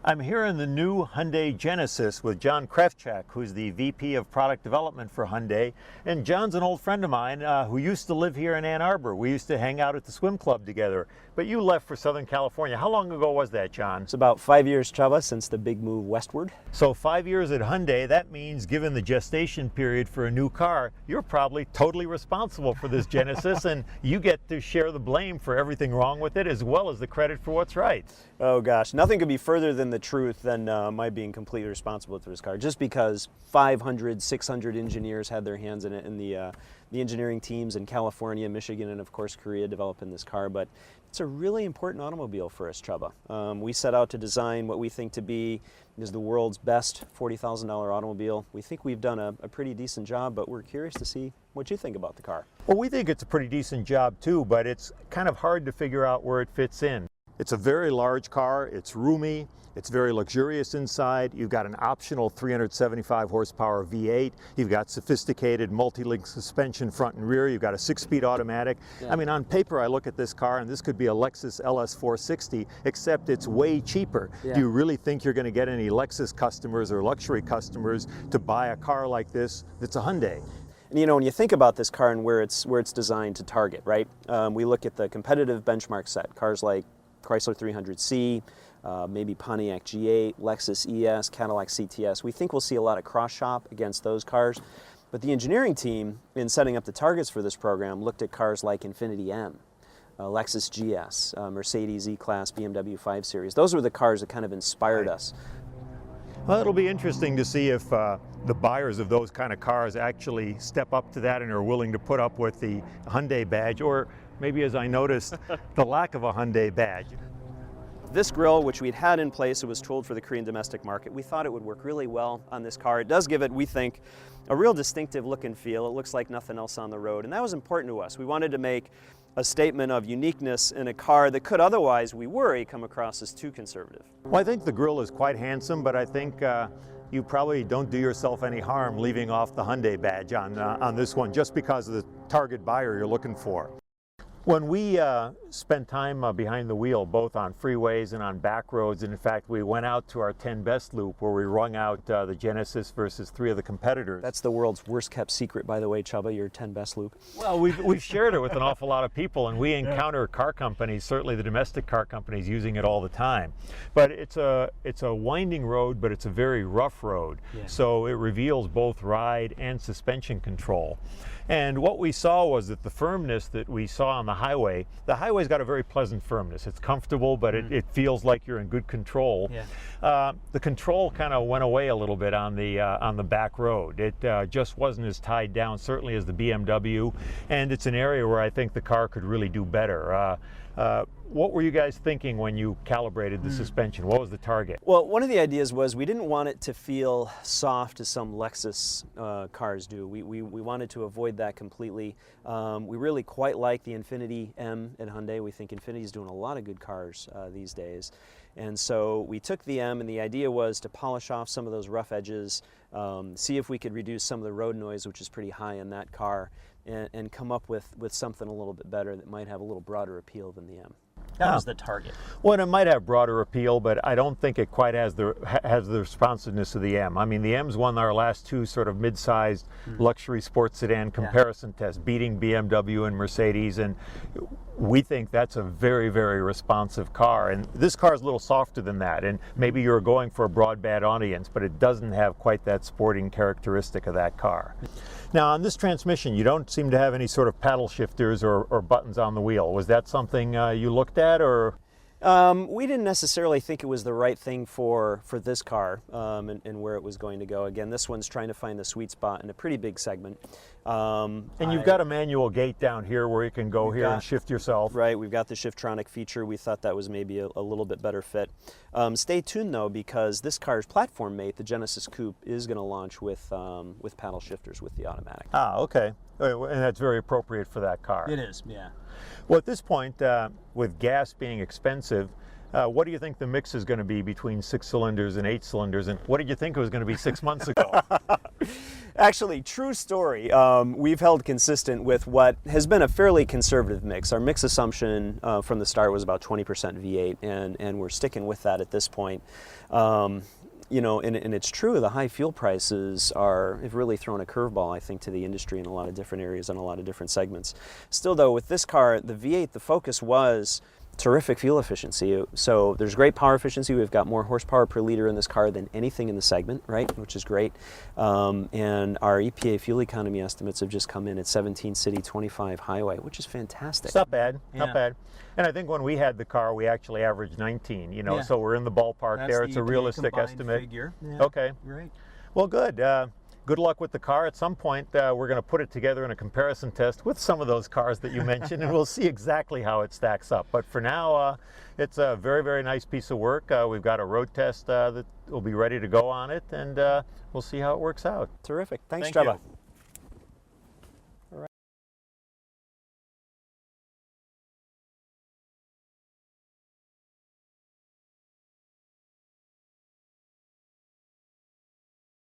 I'm here in the new Hyundai Genesis with John Krafcik, who's the VP of Product Development for Hyundai. And John's an old friend of mine who used to live here in Ann Arbor. We used to hang out at the swim club together. But you left for Southern California. How long ago was that, John? It's about 5 years, Csaba, since the big move westward. So 5 years at Hyundai, that means given the gestation period for a new car, you're probably totally responsible for this Genesis, and you get to share the blame for everything wrong with it as well as the credit for what's right. Oh gosh, nothing could be further than the truth than my being completely responsible for this car, just because 500, 600 engineers had their hands in it, and the engineering teams in California, Michigan, and of course Korea developing this car. But it's a really important automobile for us, Csaba. We set out to design what we think to be is the world's best $40,000 automobile. We think we've done a pretty decent job, but we're curious to see what you think about the car. Well, we think it's a pretty decent job too, but it's kind of hard to figure out where it fits in. It's a very large car, it's roomy, it's very luxurious inside. You've got an optional 375 horsepower V8. You've got sophisticated multi-link suspension front and rear. You've got a 6-speed automatic. Yeah. I mean, on paper, I look at this car, and this could be a Lexus LS 460, except it's way cheaper. Yeah. Do you really think you're going to get any Lexus customers or luxury customers to buy a car like this that's a Hyundai? And you know, when you think about this car and where it's designed to target, right? We look at the competitive benchmark set, cars like Chrysler 300C, maybe Pontiac G8, Lexus ES, Cadillac CTS. We think we'll see a lot of cross-shop against those cars. But the engineering team, in setting up the targets for this program, looked at cars like Infiniti M, Lexus GS, Mercedes E-Class, BMW 5 Series. Those were the cars that kind of inspired us. Well, it'll be interesting to see if the buyers of those kind of cars actually step up to that and are willing to put up with the Hyundai badge, or maybe, as I noticed, the lack of a Hyundai badge. This grille, which we'd had in place, it was tooled for the Korean domestic market. We thought it would work really well on this car. It does give it, we think, a real distinctive look and feel. It looks like nothing else on the road, and that was important to us. We wanted to make a statement of uniqueness in a car that could otherwise, we worry, come across as too conservative. Well, I think the grille is quite handsome, but I think you probably don't do yourself any harm leaving off the Hyundai badge on this one, just because of the target buyer you're looking for. When we spent time behind the wheel, both on freeways and on back roads, and in fact we went out to our 10 best loop where we wrung out the Genesis versus 3 of the competitors. That's the world's worst kept secret, by the way, Csaba, your 10 best loop. Well, we've shared it with an awful lot of people, and we encounter car companies, certainly the domestic car companies, using it all the time. But it's a winding road, but it's a very rough road. Yeah. So it reveals both ride and suspension control. And what we saw was that the firmness that we saw on the highway's got a very pleasant firmness. It's comfortable, but it feels like you're in good control. Yeah. The control kind of went away a little bit on the back road. It just wasn't as tied down, certainly, as the BMW, and it's an area where I think the car could really do better. What were you guys thinking when you calibrated the suspension? What was the target? Well, one of the ideas was we didn't want it to feel soft as some Lexus cars do. We wanted to avoid that completely. We really quite like the Infiniti M at Hyundai. We think Infiniti's doing a lot of good cars these days. And so we took the M, and the idea was to polish off some of those rough edges, see if we could reduce some of the road noise, which is pretty high in that car, and come up with something a little bit better that might have a little broader appeal than the M. That was the target. Well, it might have broader appeal, but I don't think it quite has the responsiveness of the M. I mean, the M's won our last 2 sort of mid-sized luxury sports sedan comparison tests, beating BMW and Mercedes, and we think that's a very, very responsive car. And this car is a little softer than that, and maybe you're going for a broadband audience, but it doesn't have quite that sporting characteristic of that car. Now, on this transmission, you don't seem to have any sort of paddle shifters or buttons on the wheel. Was that something you looked at, or? We didn't necessarily think it was the right thing for this car and where it was going to go. Again, this one's trying to find the sweet spot in a pretty big segment. And you've got a manual gate down here where you can go here and shift yourself. Right, we've got the Shiftronic feature. We thought that was maybe a little bit better fit. Stay tuned though, because this car's platform mate, the Genesis Coupe, is going to launch with paddle shifters with the automatic. Ah, okay. And that's very appropriate for that car. It is, yeah. Well, at this point, with gas being expensive, What do you think the mix is going to be between 6 cylinders and 8 cylinders, and what did you think it was going to be 6 months ago? Actually, true story. We've held consistent with what has been a fairly conservative mix. Our mix assumption from the start was about 20% V8, and we're sticking with that at this point. You know, and it's true, the high fuel prices have really thrown a curveball, I think, to the industry in a lot of different areas and a lot of different segments. Still, though, with this car, the V8, the focus was terrific fuel efficiency. So there's great power efficiency. We've got more horsepower per liter in this car than anything in the segment, right? Which is great. And our EPA fuel economy estimates have just come in at 17 city, 25 highway, which is fantastic. It's not bad, Yeah. not bad. And I think when we had the car, we actually averaged 19, you know, Yeah. so we're in the ballpark That's there. the It's a EPA realistic combined estimate. figure. Yeah. Okay. Great. Well, good. Good luck with the car. At some point, we're going to put it together in a comparison test with some of those cars that you mentioned, and we'll see exactly how it stacks up. But for now, it's a very, very nice piece of work. We've got a road test that will be ready to go on it, and we'll see how it works out. Terrific. Thanks, Thank Csaba. you.